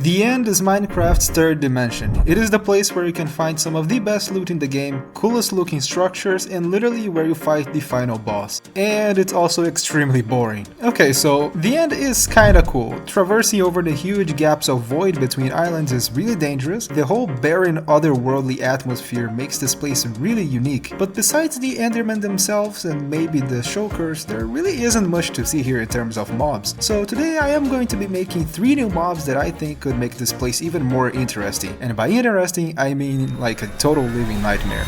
The End is Minecraft's third dimension. It is the place where you can find some of the best loot in the game, coolest looking structures, and literally where you fight the final boss. And it's also extremely boring. Okay, so The End is kinda cool. Traversing over the huge gaps of void between islands is really dangerous. The whole barren otherworldly atmosphere makes this place really unique. But besides the Endermen themselves and maybe the Shulkers, there really isn't much to see here in terms of mobs. So today I am going to be making 3 new mobs that I think could make this place even more interesting. And by interesting, I mean like a total living nightmare.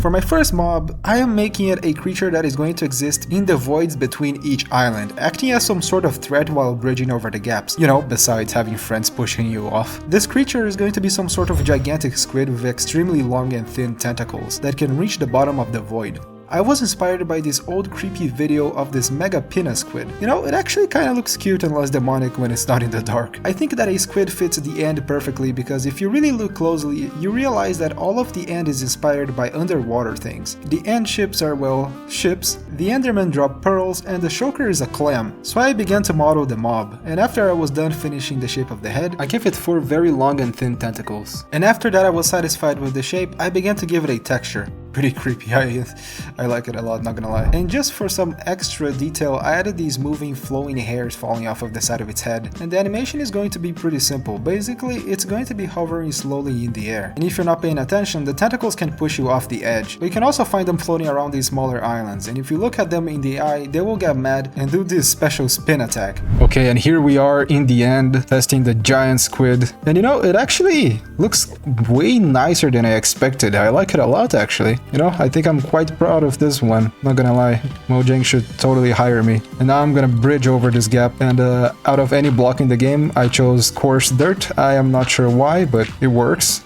For my first mob, I am making it a creature that is going to exist in the voids between each island, acting as some sort of threat while bridging over the gaps, you know, besides having friends pushing you off. This creature is going to be some sort of gigantic squid with extremely long and thin tentacles that can reach the bottom of the void. I was inspired by this old creepy video of this mega pinna squid. You know, it actually kinda looks cute and less demonic when it's not in the dark. I think that a squid fits the End perfectly because if you really look closely, you realize that all of the End is inspired by underwater things. The End ships are, well, ships, the Endermen drop pearls, and the Shulker is a clam. So I began to model the mob, and after I was done finishing the shape of the head, I gave it 4 very long and thin tentacles. And after that I was satisfied with the shape, I began to give it a texture. Pretty creepy, I like it a lot, not gonna lie. And just for some extra detail, I added these moving flowing hairs falling off of the side of its head. And the animation is going to be pretty simple. Basically, it's going to be hovering slowly in the air. And if you're not paying attention, the tentacles can push you off the edge. But you can also find them floating around these smaller islands. And if you look at them in the eye, they will get mad and do this special spin attack. Okay, and here we are in the End, testing the giant squid. And you know, it actually looks way nicer than I expected. I like it a lot, actually. You know, I think I'm quite proud of this one, not gonna lie. Mojang should totally hire me. And now I'm gonna bridge over this gap, and out of any block in the game, I chose coarse dirt. I am not sure why, but it works.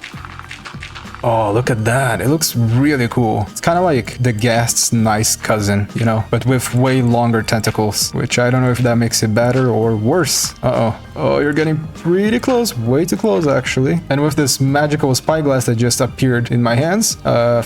Oh, look at that. It looks really cool. It's kind of like the ghast's nice cousin, you know, but with way longer tentacles, which I don't know if that makes it better or worse. Uh-oh. Oh, you're getting pretty close. Way too close, actually. And with this magical spyglass that just appeared in my hands,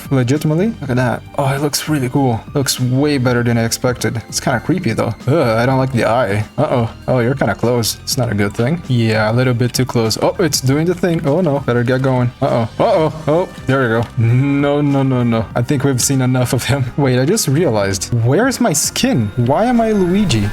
legitimately, look at that. Oh, it looks really cool. Looks way better than I expected. It's kind of creepy, though. Ugh, I don't like the eye. Uh-oh. Oh, you're kind of close. It's not a good thing. Yeah, a little bit too close. Oh, it's doing the thing. Oh, no. Better get going. Uh-oh. Uh-oh. Oh. There we go. No, no, no, no. I think we've seen enough of him. Wait, I just realized. Where's my skin? Why am I Luigi?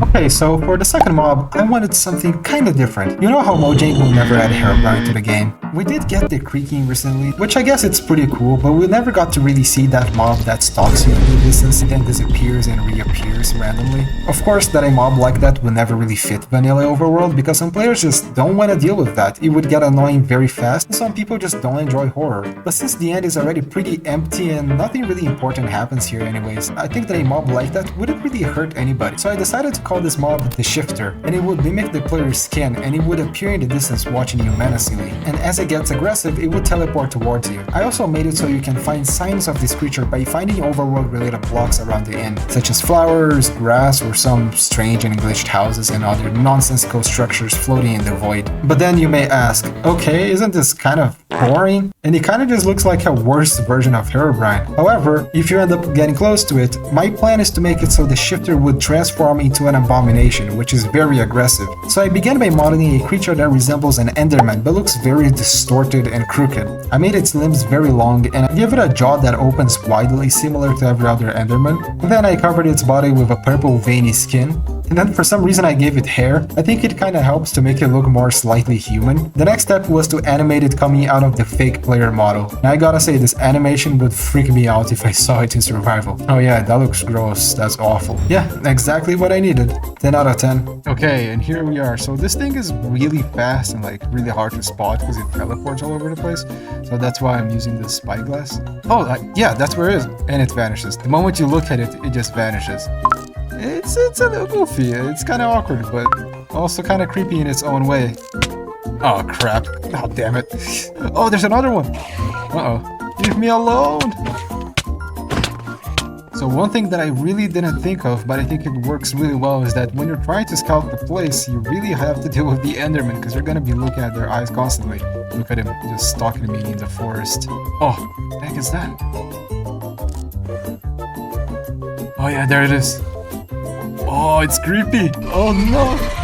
Okay, so for the second mob, I wanted something kinda different. You know how Mojang will never add herobrine to the game? We did get the creaking recently, which I guess it's pretty cool, but we never got to really see that mob that stalks you from a distance and then disappears and reappears randomly. Of course, that a mob like that would never really fit vanilla overworld because some players just don't want to deal with that. It would get annoying very fast, and some people just don't enjoy horror. But since the End is already pretty empty and nothing really important happens here anyways, I think that a mob like that wouldn't really hurt anybody. So I decided to call this mob the Shifter, and it would mimic the player's skin and it would appear in the distance watching you menacingly. And as it gets aggressive, it would teleport towards you. I also made it so you can find signs of this creature by finding overworld related blocks around the End, such as flowers, grass, or some strange and glitched houses and other nonsensical structures floating in the void. But then you may ask, okay, isn't this kind of boring? And it kind of just looks like a worse version of Herobrine. However, if you end up getting close to it, my plan is to make it so the Shifter would transform into an abomination, which is very aggressive. So I began by modeling a creature that resembles an Enderman but looks very distorted and crooked. I made its limbs very long and I gave it a jaw that opens widely, similar to every other Enderman. And then I covered its body with a purple veiny skin. And then for some reason I gave it hair. I think it kinda helps to make it look more slightly human. The next step was to animate it coming out of the fake player model. And I gotta say, this animation would freak me out if I saw it in survival. Oh yeah, that looks gross. That's awful. Yeah, exactly what I needed. 10 out of 10. Okay, and here we are. So this thing is really fast and like really hard to spot because it teleports all over the place. So that's why I'm using this spyglass. Oh, yeah, that's where it is. And it vanishes. The moment you look at it, it just vanishes. It's a little goofy. It's kind of awkward, but also kind of creepy in its own way. Oh, crap. Oh, damn it. Oh, there's another one. Uh-oh. Leave me alone. So one thing that I really didn't think of, but I think it works really well, is that when you're trying to scout the place, you really have to deal with the Enderman, because you're going to be looking at their eyes constantly. Look at him just stalking me in the forest. Oh, what the heck is that? Oh yeah, there it is. Oh, it's creepy. Oh no.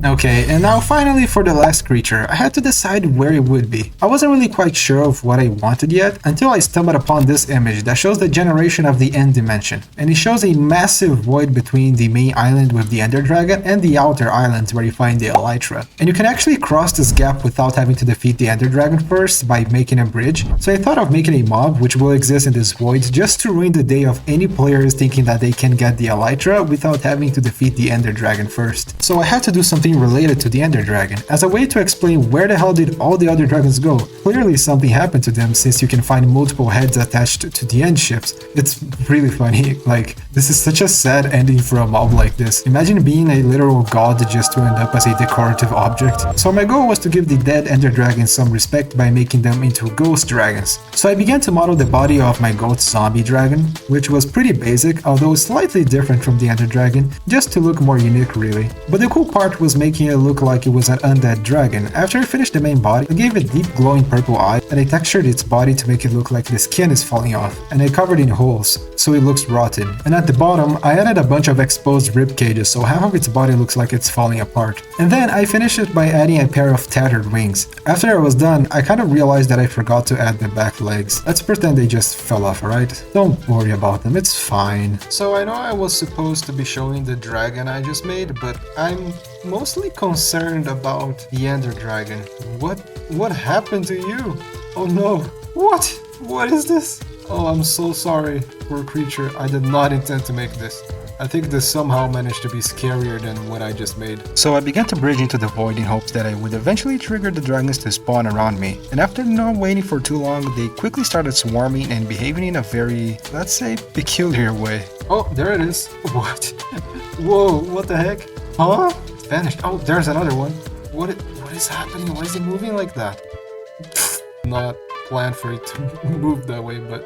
Okay, and now finally for the last creature, I had to decide where it would be. I wasn't really quite sure of what I wanted yet until I stumbled upon this image that shows the generation of the end dimension. And it shows a massive void between the main island with the Ender Dragon and the outer islands where you find the Elytra. And you can actually cross this gap without having to defeat the Ender Dragon first by making a bridge. So I thought of making a mob which will exist in this void just to ruin the day of any players thinking that they can get the Elytra without having to defeat the Ender Dragon first. So I had to do something related to the Ender Dragon, as a way to explain where the hell did all the other dragons go. Clearly something happened to them since you can find multiple heads attached to the end ships. It's really funny, like, this is such a sad ending for a mob like this. Imagine being a literal god just to end up as a decorative object. So my goal was to give the dead Ender Dragons some respect by making them into ghost dragons. So I began to model the body of my goat zombie dragon, which was pretty basic, although slightly different from the Ender Dragon, just to look more unique really. But the cool part was making it look like it was an undead dragon. After I finished the main body, I gave it deep glowing purple eye and I textured its body to make it look like the skin is falling off, and I covered in holes, so it looks rotten. And at the bottom, I added a bunch of exposed rib cages, so half of its body looks like it's falling apart. And then I finished it by adding a pair of tattered wings. After I was done, I kind of realized that I forgot to add the back legs. Let's pretend they just fell off, alright? Don't worry about them, it's fine. So I know I was supposed to be showing the dragon I just made, but I'm mostly concerned about the Ender Dragon. What happened to you? Oh no. What is this? Oh, I'm so sorry, poor creature. I did not intend to make this. I think this somehow managed to be scarier than what I just made. So I began to bridge into the void in hopes that I would eventually trigger the dragons to spawn around me. And after not waiting for too long, they quickly started swarming and behaving in a very, let's say, peculiar way. Oh, there it is. What? Whoa, what the heck? Huh? It vanished. Oh, there's another one. What is happening? Why is it moving like that? Not planned for it to move that way, but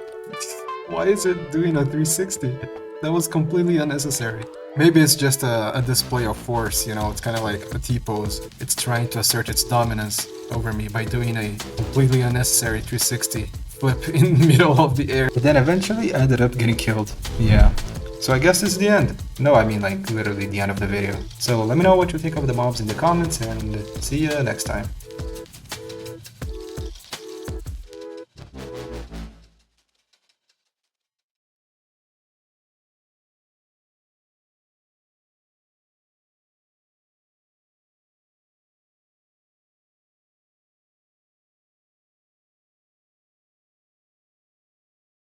why is it doing a 360? That was completely unnecessary. Maybe it's just a display of force, you know, it's kind of like a T-pose. It's trying to assert its dominance over me by doing a completely unnecessary 360 flip in the middle of the air. But then eventually ended up getting killed. Yeah. So I guess this is the end. No, I mean like literally the end of the video. So let me know what you think of the mobs in the comments and see you next time.